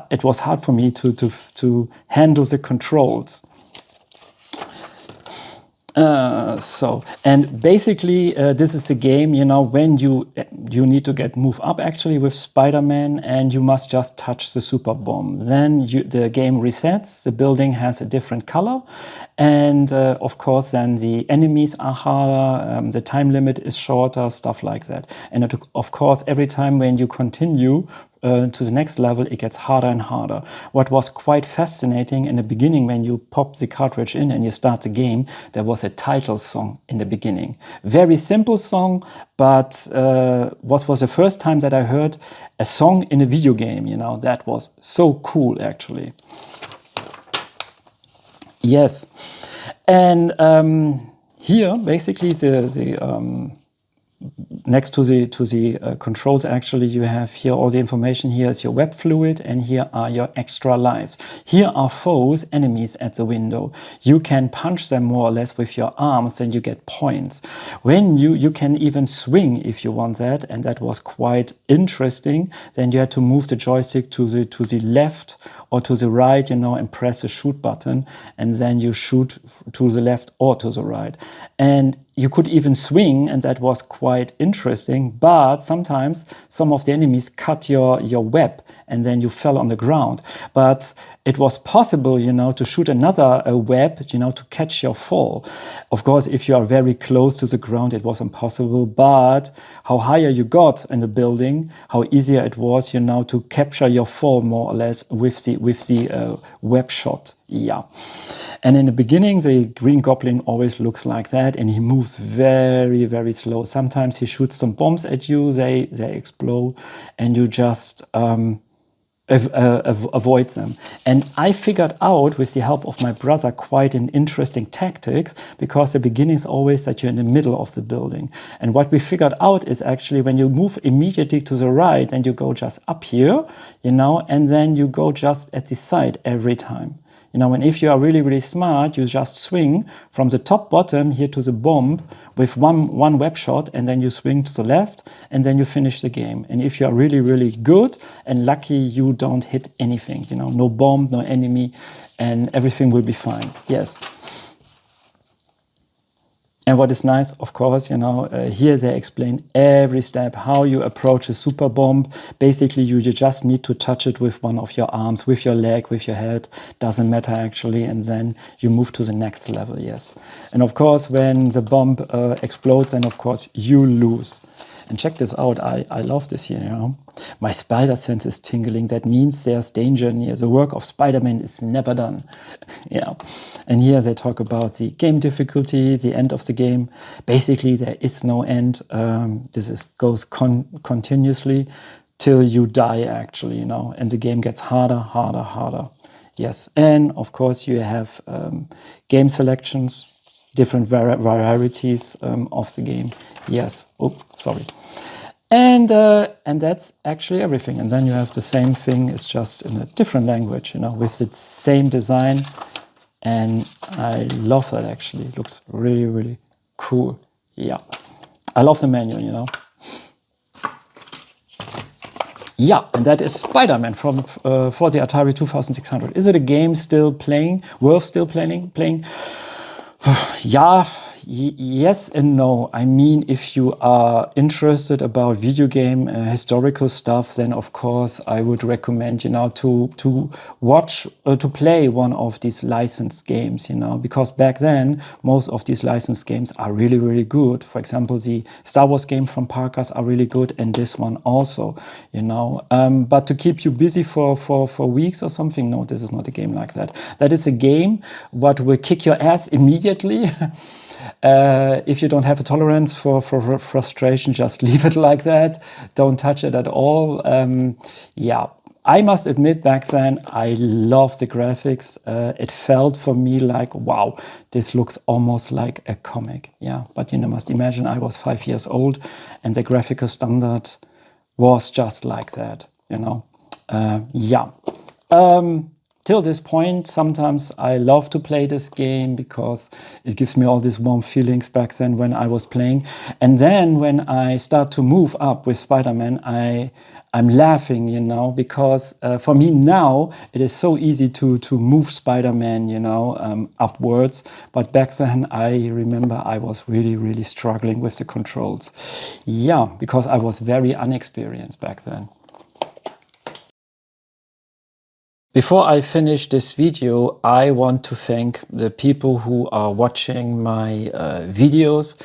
it was hard for me to handle the controls. And basically this is a game, you know, when you need to move up actually with Spider-Man, and you must just touch the super bomb. Then the game resets, the building has a different color, and of course then the enemies are harder, the time limit is shorter, stuff like that. And of course every time when you continue to the next level, it gets harder and harder. What was quite fascinating in the beginning, when you pop the cartridge in and you start the game, there was a title song in the beginning. Very simple song, but what was the first time that I heard a song in a video game, you know, that was so cool actually. Yes, and here basically next to the controls, actually, you have here all the information. Here is your web fluid, and here are your extra lives. Here are foes, enemies at the window. You can punch them more or less with your arms, and you get points. When you can even swing if you want that, and that was quite interesting. Then you had to move the joystick to the left or to the right, you know, and press the shoot button, and then you shoot to the left or to the right. And you could even swing, and that was quite interesting, but sometimes some of the enemies cut your web, and then you fell on the ground. But it was possible, you know, to shoot another web, you know, to catch your fall. Of course, if you are very close to the ground, it was impossible, but how higher you got in the building, how easier it was, you know, to capture your fall more or less with the web shot. Yeah. And in the beginning, the Green Goblin always looks like that, and he moves very, very slow. Sometimes he shoots some bombs at you, they explode, and you just avoid them. And I figured out, with the help of my brother, quite an interesting tactics, because the beginning is always that you're in the middle of the building. And what we figured out is actually when you move immediately to the right, then you go just up here, you know, and then you go just at the side every time. You know, and if you are really, really smart, you just swing from the top bottom here to the bomb with one web shot, and then you swing to the left, and then you finish the game. And if you are really, really good and lucky, you don't hit anything, you know, no bomb, no enemy, and everything will be fine. Yes. And what is nice, of course, here they explain every step, how you approach a super bomb. Basically, you just need to touch it with one of your arms, with your leg, with your head, doesn't matter actually, and then you move to the next level, yes. And of course, when the bomb explodes, then of course you lose. And check this out, I love this here, My spider sense is tingling. That means there's danger near. The work of Spider-Man is never done. Yeah. And here they talk about the game difficulty, the end of the game. Basically, there is no end. Goes continuously till you die, actually, And the game gets harder, harder, harder. Yes. And of course, you have game selections, different varieties of the game. Yes. Oh, sorry. And that's actually everything. And then you have the same thing. It's just in a different language, with the same design. And I love that, actually. It looks really, really cool. Yeah. I love the menu, Yeah, and that is Spider-Man for the Atari 2600. Is it a game still playing? Worth still playing? Yeah, yes and no. I mean, if you are interested about video game historical stuff, then of course I would recommend, to watch, to play one of these licensed games, because back then most of these licensed games are really, really good. For example, the Star Wars game from Parker's are really good, and this one also, But to keep you busy for weeks or something, no, this is not a game like that. That is a game what will kick your ass immediately. If you don't have a tolerance for frustration, just leave it like that. Don't touch it at all. Yeah, I must admit, back then, I loved the graphics. It felt for me like, wow, this looks almost like a comic. Yeah, but you must imagine I was 5 years old and the graphical standard was just like that, Yeah. Till this point, sometimes I love to play this game because it gives me all these warm feelings back then when I was playing. And then when I start to move up with Spider-Man, I'm laughing, because for me now, it is so easy to move Spider-Man, upwards. But back then, I remember I was really, really struggling with the controls. Yeah, because I was very unexperienced back then. Before I finish this video, I want to thank the people who are watching my videos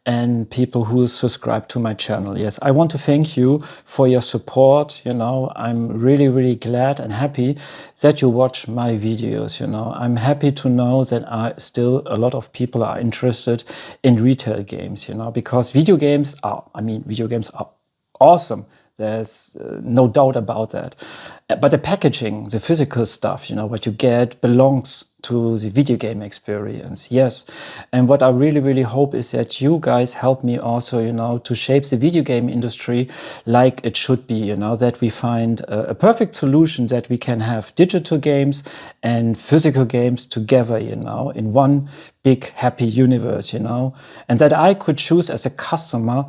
and people who subscribe to my channel. Yes, I want to thank you for your support. I'm really, really glad and happy that you watch my videos. I'm happy to know that still a lot of people are interested in retail games, because video games are awesome. There's no doubt about that. But the packaging, the physical stuff, what you get belongs to the video game experience. Yes. And what I really, really hope is that you guys help me also, to shape the video game industry like it should be, that we find a perfect solution, that we can have digital games and physical games together, in one big happy universe, and that I could choose as a customer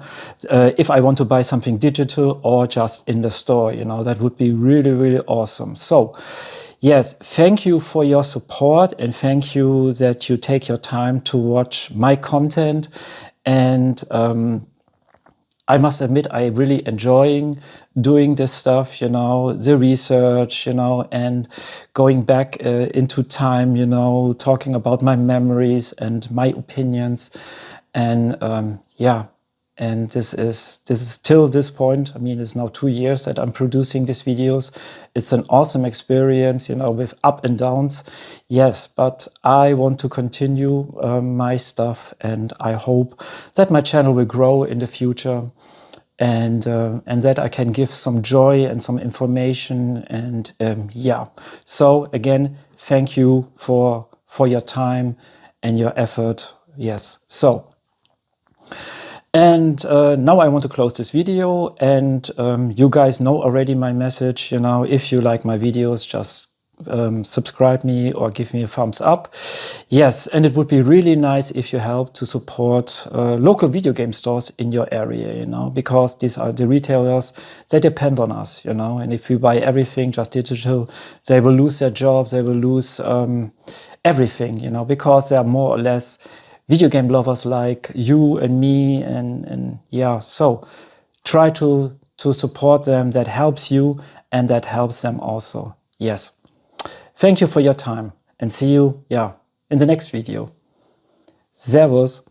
if I want to buy something digital or just in the store, that would be really, really awesome. So yes, thank you for your support, and thank you that you take your time to watch my content. And I must admit, I really enjoying doing this stuff, the research, and going back into time, talking about my memories and my opinions. And yeah. And this is till this point. I mean, it's now 2 years that I'm producing these videos. It's an awesome experience, with up and downs. Yes, but I want to continue my stuff, and I hope that my channel will grow in the future, and that I can give some joy and some information. And yeah. So again, thank you for your time and your effort. Yes. So. And now I want to close this video, and you guys know already my message. If you like my videos, just subscribe me or give me a thumbs up. Yes, and it would be really nice if you help to support local video game stores in your area, because these are the retailers, they depend on us, and if we buy everything just digital, they will lose their jobs, they will lose everything, because they are more or less video game lovers like you and me, and yeah, so try to support them. That helps you and that helps them also. Yes. Thank you for your time and see you, yeah, in the next video. Servus.